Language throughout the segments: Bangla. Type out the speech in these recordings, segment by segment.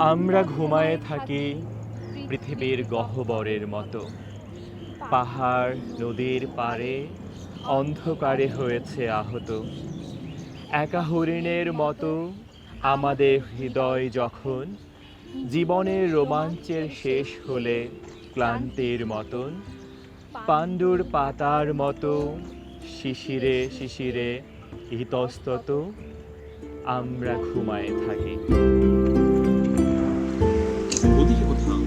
আমরা ঘুমায়ে থাকি পৃথিবীর গহ্বরের মতো। পাহাড় নদীর পাড়ে অন্ধকারে হয়েছে আহত। একা হরিণের মতো আমাদের হৃদয় যখন জীবনের রোমাঞ্চের শেষ হলে ক্লান্তির মতন পাণ্ডুর পাতার মতো শিশিরে শিশিরে ইতস্তত আমরা ঘুমায়ে থাকি। ওদিকে কোথাও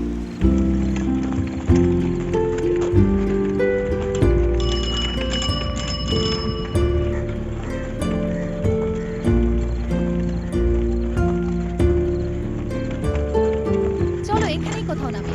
চলো এখানেই কোথাও নামি।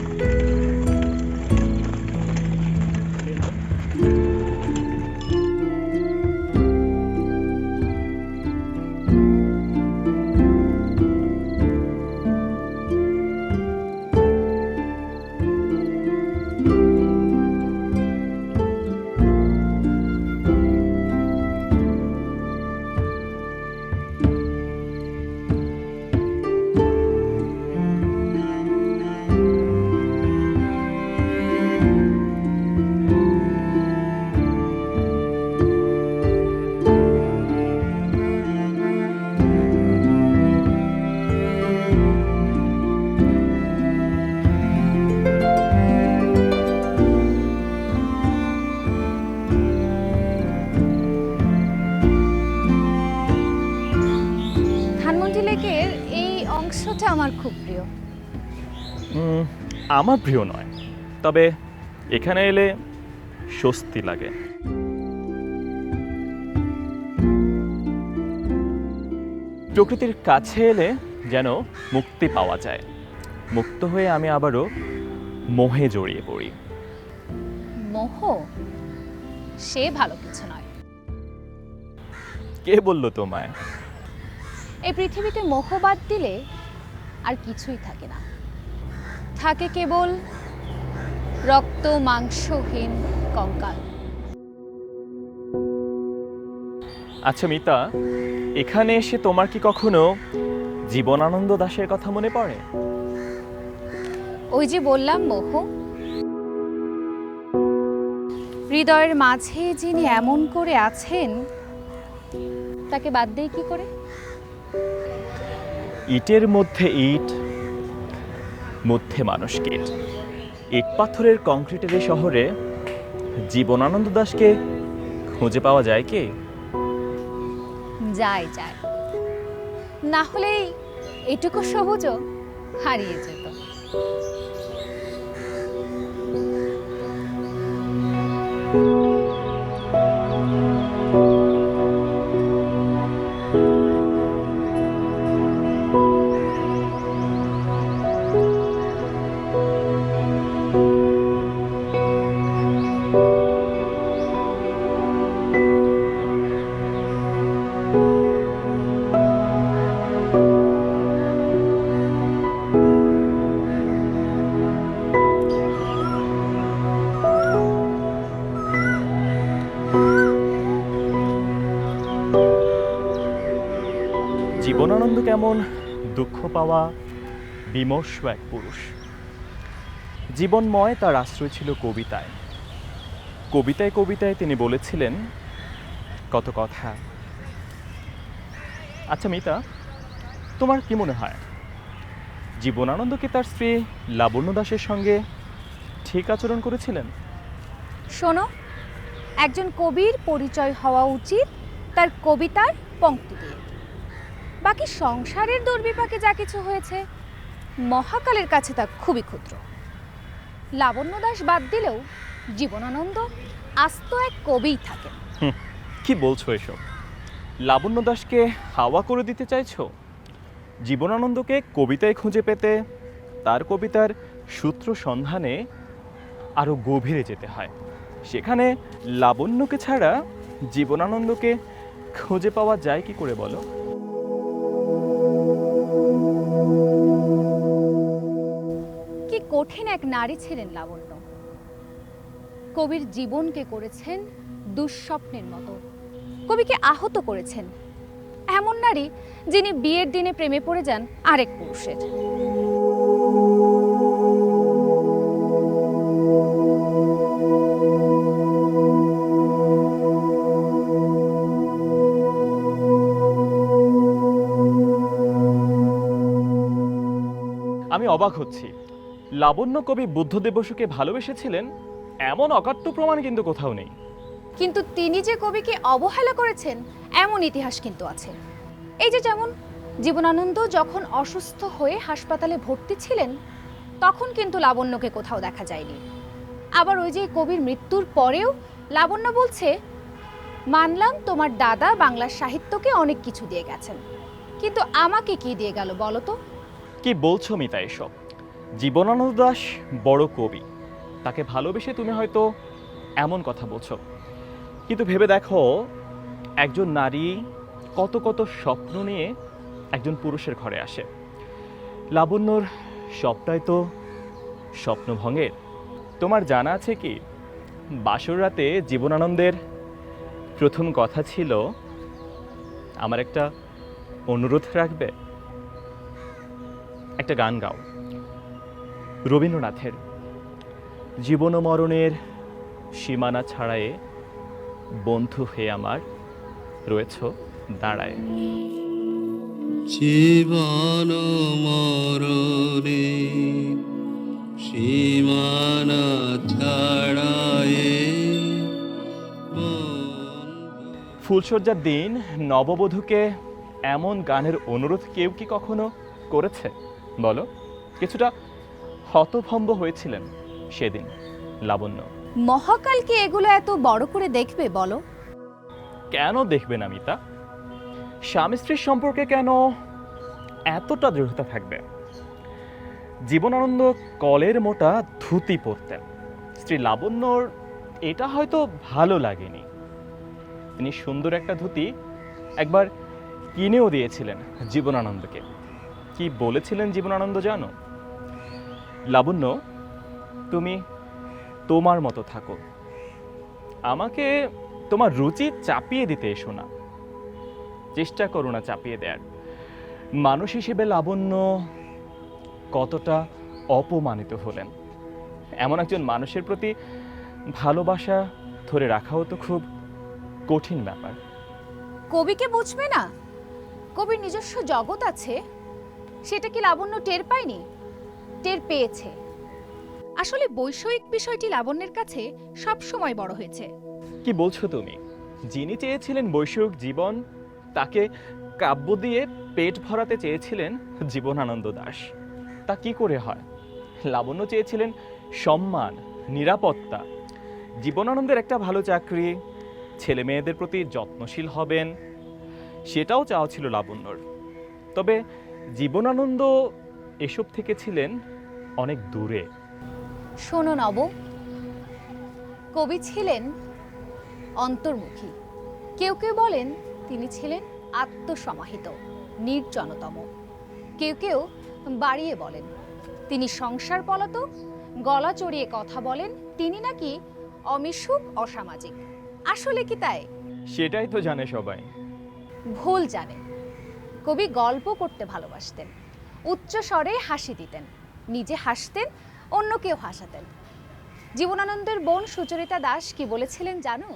ধানমন্ডি লেকের এই অংশটা আমার খুব প্রিয়। আমার প্রিয় নয়, তবে এখানে এলে স্বস্তি লাগে। প্রকৃতির কাছে এলে যেন মুক্তি পাওয়া যায়। মুক্ত হয়ে আমি আবারও মোহে জড়িয়ে পড়ি। মোহ সে ভালো কিছু নয়। কে বললো তোমায়? এই পৃথিবীতে মোহ বাদ দিলে আর কিছুই থাকে না, থাকে কেবল রক্ত মাংসহীন কঙ্কাল। আচ্ছা মিতা, এখানে এসে তোমার কি কখনো জীবনানন্দ দাশের কথা মনে পড়ে? ওই যে বললাম মোহ, হৃদয়ের মাঝে যিনি এমন করে আছেন তাকে বাদ দেই কি করে? ইটের মধ্যে ইট, মধ্যে মানুষ কীট। ইট পাথরের কংক্রিটের এই শহরে জীবনানন্দ দাশকে খুঁজে পাওয়া যায় কি? যায় যায়, না হলে এটুকু সবুজও হারিয়ে যেত। জীবনানন্দ কেমন দুঃখ পাওয়া বিমর্ষ এক পুরুষ। জীবনময় তার আশ্রয় ছিল কবিতায়। কবিতায় কবিতায় তিনি বলেছিলেন কত কথা। আচ্ছা মিতা, তোমার কি মনে হয় জীবনানন্দ কি তার স্ত্রী লাবণ্য দাসের সঙ্গে ঠিক আচরণ করেছিলেন? শোনো, একজন কবির পরিচয় হওয়া উচিত তার কবিতার পংক্তি দিয়ে। বাকি সংসারের দুর্বিপাকে যা কিছু হয়েছে মহাকালের কাছে তা খুবই ক্ষুদ্র। লাবণ্য দাস বাদ দিলেও জীবনানন্দ আস্ত এক কবিই থাকেন। কি বলছো এসব? লাবণ্য দাসকে হাওয়া করে দিতে চাইছো? জীবনানন্দকে কবিতায় খুঁজে পেতে তার কবিতার সূত্র সন্ধানে আরও গভীরে যেতে হয়। সেখানে লাবণ্যকে ছাড়া জীবনানন্দকে খুঁজে পাওয়া যায় কি করে বলো? কি কঠিন এক নারী ছিলেন লাবণ্য। কবির জীবনকে করেছেন দুঃস্বপ্নের মতো, কবিকে আহত করেছেন, এমন নারী যিনি বিয়ের দিনে প্রেমে পড়ে যান আরেক পুরুষের। আমি অবাক হচ্ছি, লাবণ্য কবি বুদ্ধদেব বসুকে ভালোবেসেছিলেন এমন অকাট্য প্রমাণ কিন্তু কোথাও নেই। কিন্তু তিনি যে কবিকে অবহেলা করেছেন এমন ইতিহাস কিন্তু আছে। এই যে যেমন জীবনানন্দ যখন অসুস্থ হয়ে হাসপাতালে ভর্তি ছিলেন তখন কিন্তু লাবণ্যকে কোথাও দেখা যায়নি। আবার ওই যে কবির মৃত্যুর পরেও লাবণ্য বলছে, মানলাম তোমার দাদা বাংলা সাহিত্যকে অনেক কিছু দিয়ে গেছেন, কিন্তু আমাকে কি দিয়ে গেল বলো তো? কি বলছো মিতা এসব? জীবনানন্দ দাশ বড় কবি, তাকে ভালোবেসে তুমি হয়তো এমন কথা বলছো, কিন্তু ভেবে দেখো একজন নারী কত কত স্বপ্ন নিয়ে একজন পুরুষের ঘরে আসে। লাবণ্যর সবটাই তো স্বপ্নভঙ্গের। তোমার জানা আছে কি, বাসর রাতে জীবনানন্দের প্রথম কথা ছিল, আমার একটা অনুরোধ রাখবে, একটা গান গাও রবীন্দ্রনাথের, জীবন মরণের সীমানা ছাড়ায়ে বন্ধু হয়ে আমার রয়েছ দাঁড়ায়। জীবন মরণে সীমানা ছাড়ায়ে। ফুলশয্যার দিন নববধূকে এমন গানের অনুরোধ কেউ কি কখনো করেছে বলো? কিছুটা হতভম্ব হয়েছিলেন সেদিন লাবণ্য। মহাকাল কি এগুলো এত বড় করে দেখবে বলো? কেন দেখবে না মিতা? স্বামী স্ত্রীর সম্পর্কে কেন এতটা দৃঢ়তা থাকবে? জীবনানন্দ কলের মোটা ধুতি পরতেন, স্ত্রী লাবণ্যর এটা হয়তো ভালো লাগেনি। তিনি সুন্দর একটা ধুতি একবার কিনেও দিয়েছিলেন জীবনানন্দকে। কি বলেছিলেন জীবনানন্দ জানো? লাবণ্য, তুমি তোমার মতো থাকো, আমাকে তোমার রুচি চাপিয়ে দিতে এসো না, চেষ্টা করো না চাপিয়ে দেয়ার। মানুষ হিসেবে লাবণ্য কতটা অপমানিত হলেন। এমন একজন মানুষের প্রতি ভালোবাসা ধরে রাখাও তো খুব কঠিন ব্যাপার। কবিকে বুঝবে না? কবির নিজস্ব জগৎ আছে, সেটা কি লাবণ্য টের পায়নি? টের পেয়েছে। আসলে বৈষয়িক বিষয়টি লাবণ্যের কাছে সব সময় বড় হয়েছে। কি বলছো তুমি? যিনি চেয়েছিলেন বৈষয়িক জীবন, তাকে কাব্য দিয়ে পেট ভরাতে চেয়েছিলেন জীবনানন্দ দাশ। তা কি করে হয়? লাবণ্য চেয়েছিলেন সম্মান, নিরাপত্তা, জীবনানন্দের একটা ভালো চাকরি, ছেলে মেয়েদের প্রতি যত্নশীল হবেন, সেটাও চাওয়া ছিল লাবণ্যর। তবে জীবনানন্দ এসব থেকে ছিলেন অনেক দূরে। শোনো নব, কবি ছিলেন অন্তর্মুখী। কেউ কেউ বলেন তিনি ছিলেন আত্মসমাহিত, নির্জনতম। কেউ কেউ বাড়িয়ে বলেন তিনি সংসার পলাতক, গলা চড়িয়ে কথা বলেন, তিনি নাকি অমিশুক, অসামাজিক। আসলে কি তাই? সেটাই তো জানে সবাই। ভুল জানে। কবি গল্প করতে ভালোবাসতেন, উচ্চ স্বরে হাসি দিতেন, নিজে হাসতেন, অন্যকেও হাসাতেন। জীবনানন্দের বোন সুচরিতা দাস কি বলেছিলেন জানো?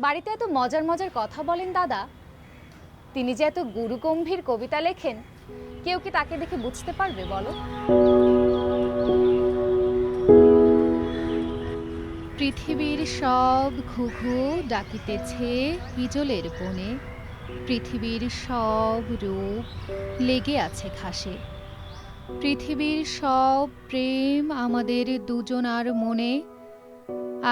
বাড়িতে এত মজার মজার কথা বলেন দাদা, তিনি যে এত গুরুগম্ভীর কবিতা লেখেন কেউ কি তাকে দেখে বুঝতে পারবে বলো? পৃথিবীর সব ঘুঘু ডাকিতেছে হিজলের বনে, পৃথিবীর সব রূপ লেগে আছে ঘাসে, পৃথিবীর সব প্রেম আমাদের দুজনার মনে,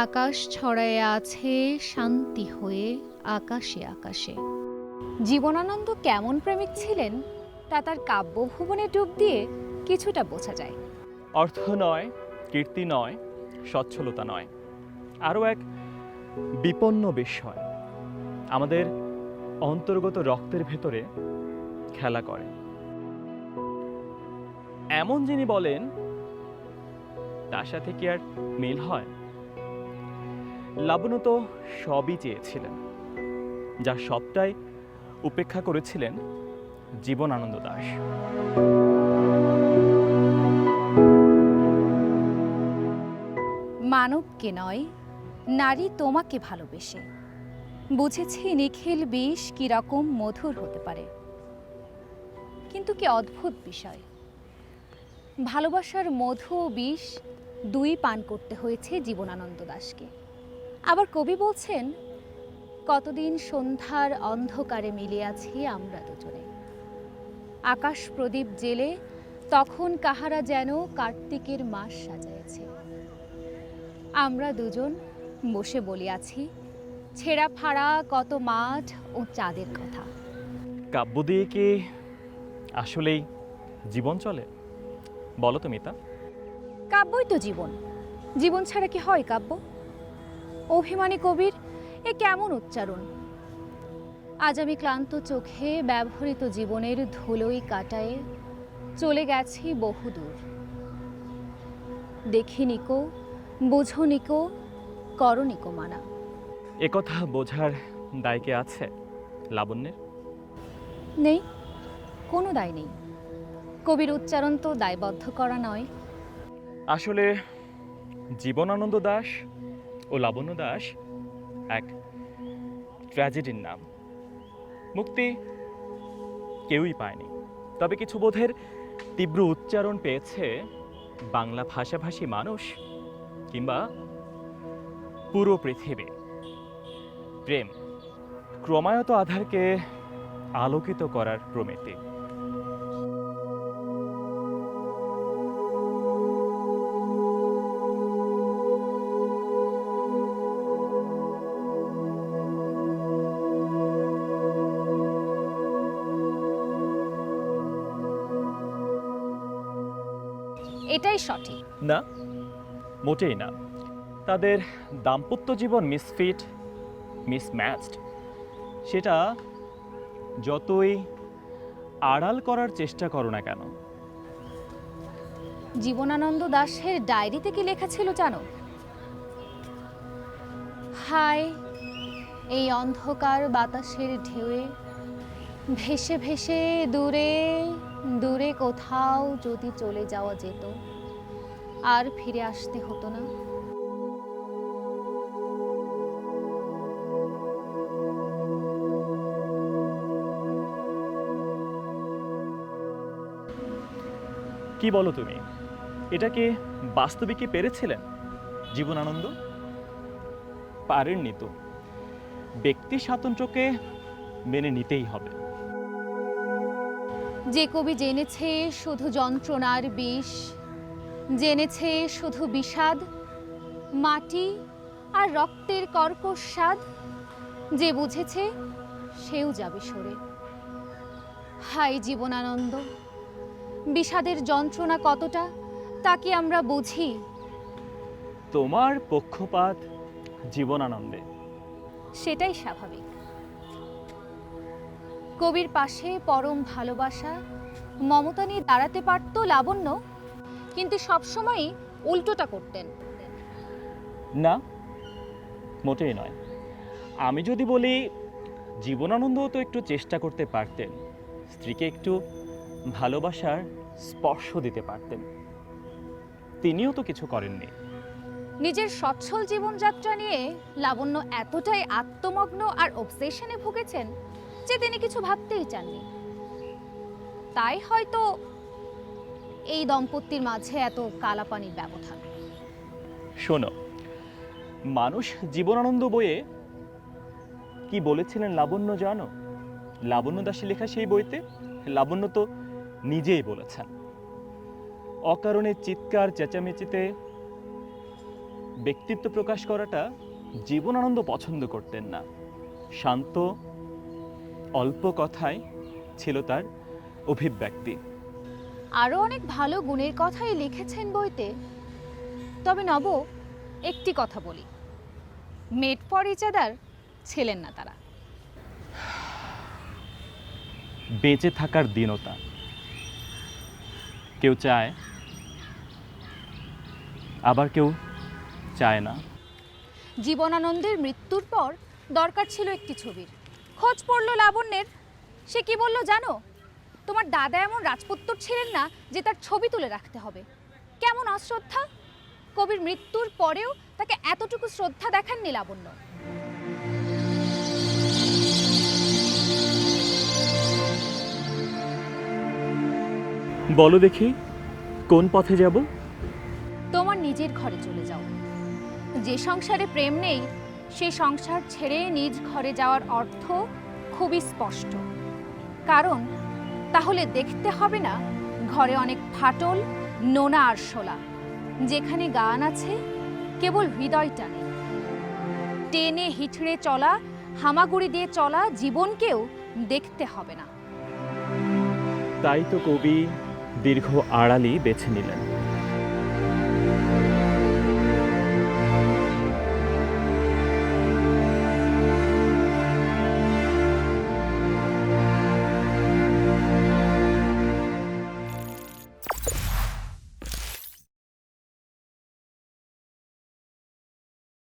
আকাশ ছড়ায় আছে শান্তি হয়ে আকাশে আকাশে। জীবনানন্দ কেমন প্রেমিক ছিলেন তা তার কাব্যভুবনে ডুব দিয়ে কিছুটা বোঝা যায়। অর্থ নয়, কীর্তি নয়, সচ্ছলতা নয়, আরও এক বিপন্ন বিষয় আমাদের অন্তর্গত রক্তের ভেতরে খেলা করে। এমন যিনি বলেন তার সাথে কি আর মিল হয়? লাবণ্য তো সবই চেয়েছিলেন, যা সবটাই উপেক্ষা করেছিলেন জীবনানন্দ দাশ। মানবকে নয়, নারী তোমাকে ভালোবেসে বুঝেছি নিখিল বিষ কিরকম মধুর হতে পারে। কিন্তু কি অদ্ভুত বিষয়, ভালোবাসার মধু ও বিষ দুই পান করতে হয়েছে জীবনানন্দ দাশকে। আবার কবি বলছেন, কতদিন সন্ধ্যার অন্ধকারে মিলে আছি আমরা দুজনে, আকাশ প্রদীপ জেলে তখন কাহারা যেন কার্তিকের মাস সাজাইছে। আমরা দুজন বসে বলিয়াছি ছেঁড়া ফাড়া কত মাঠ ও চাঁদের কথা। কাব্য দিয়ে কি আসলেই জীবন চলে? বলো তো মিতা। কাব্যই তো জীবন, জীবন ছাড়া কি হয় কাব্য? অভিমানী কবির এ কেমন উচ্চারণ! আজ আমি ক্লান্ত চোখে ব্যবহৃত জীবনের ধুলোই কাটায়ে চলে গেছি বহুদূর। দেখিনিকো, বুঝনিকো, করনিকো মানা। একথা বোঝার দায় কে আছে লাবণ্যের? নেই, কোনো দায় নেই। কবির উচ্চারণ তো দায়বদ্ধ করা নয়। আসলে জীবনানন্দ দাশ ও লাবণ্য দাস এক ট্র্যাজেডির নাম। মুক্তি কেউই পায়নি, তবে কিছু বোধের তীব্র উচ্চারণ পেয়েছে বাংলা ভাষাভাষী মানুষ কিংবা পুরো পৃথিবী। প্রেম ক্রমাগত আধারকে আলোকিত করার প্রমিতি। এটাই সঠিক। না, মোটেই না। তাদের দাম্পত্য জীবন মিসফিট, মিসম্যাচড, সেটা যতই আড়াল করার চেষ্টা করো না কেন। জীবনানন্দ দাশের ডায়েরিতে কি লেখা ছিল জানো? হায়, এই অন্ধকার বাতাসের ঢেউয়ে ভেসে ভেসে দূরে দূরে কোথাও যদি চলে যাওয়া যেত, আর ফিরে আসতে হতো না। কি বলো তুমি? এটা কি বাস্তবে কি পেরেছিলেন জীবনানন্দ? পারেননি তো। ব্যক্তি স্বাতন্ত্র্যকে মেনে নিতেই হবে। যে কবি জেনেছে শুধু যন্ত্রণার বিষ, জেনেছে শুধু বিষাদ, মাটি আর রক্তের কর্কশ স্বাদ, যে বুঝেছে সেও যাবে সরে। হায় জীবনানন্দ, বিষাদের যন্ত্রণা কতটা তা কি আমরা বুঝি? তোমার পক্ষপাত জীবনানন্দে। সেটাই স্বাভাবিক। কবির পাশে পরম ভালোবাসা, মমতা নিয়ে দাঁড়াতে পারত লাবণ্য, কিন্তু সবসময়ই উল্টোটা করতেন। না, মোটেই নয়। আমি যদি বলি, জীবনানন্দও তো একটু চেষ্টা করতে পারতেন, স্ত্রীকে একটু ভালোবাসার স্পর্শ দিতে পারতেন। তিনিও তো কিছু করেননি। নিজের সচ্ছল জীবনযাত্রা নিয়ে লাবণ্য এতটাই আত্মমগ্ন আর অবসেশনে ভুগেছেন যে তিনি কিছু ভাবতেই চাননি। তাই হয়তো এই দম্পতির মাঝে এত কালাপানির ব্যবধান। শোনো, মানুষ জীবনানন্দ বইয়ে কি বলেছিলেন লাবণ্য জানো? লাবণ্য দাসী লেখা সেই বইতে লাবণ্য তো নিজেই বলেছেন, অকারণে চিৎকার চেঁচামেচিতে ব্যক্তিত্ব প্রকাশ করাটা জীবনানন্দ পছন্দ করতেন না। শান্ত অল্প কথায় ছিল তার অভিব্যক্তি। আরও অনেক ভালো গুণের কথাই লিখেছেন বইতে। তবে নব, একটি কথা বলি, মেড ফর ইচ আদার ছিলেন না তারা। বেঁচে থাকার দীনতা কেউ চায়, আবার কেউ চায় না। জীবনানন্দের মৃত্যুর পর দরকার ছিল একটি ছবির। খোঁজ পড়ল লাবণ্যের, সে কি বললো জানো? তোমার দাদা এমন রাজপুত্র ছিলেন না যে তার ছবি তুলে রাখতে হবে। কেমন অশ্রদ্ধা! কবির মৃত্যুর পরেও তাকে এতটুকু শ্রদ্ধা দেখাননি লাবণ্য। বলো দেখি, কোন পথে যাব? তোমার নিজের ঘরে চলে যাও। যে সংসারে প্রেম নেই সেই সংসার ছেড়ে নিজ ঘরে যাওয়ার অর্থ খুবই স্পষ্ট। কারণ তাহলে দেখতে হবে না ঘরে অনেক ফাটল, নোনা আর শোলা। যেখানে গান আছে কেবল হৃদয়টা নেই। টেনে হিঠড়ে চলা, হামাগুড়ি দিয়ে চলা জীবনকেও দেখতে হবে না। তাই তো কবি দীর্ঘ আড়ালি বেছে নিলেন।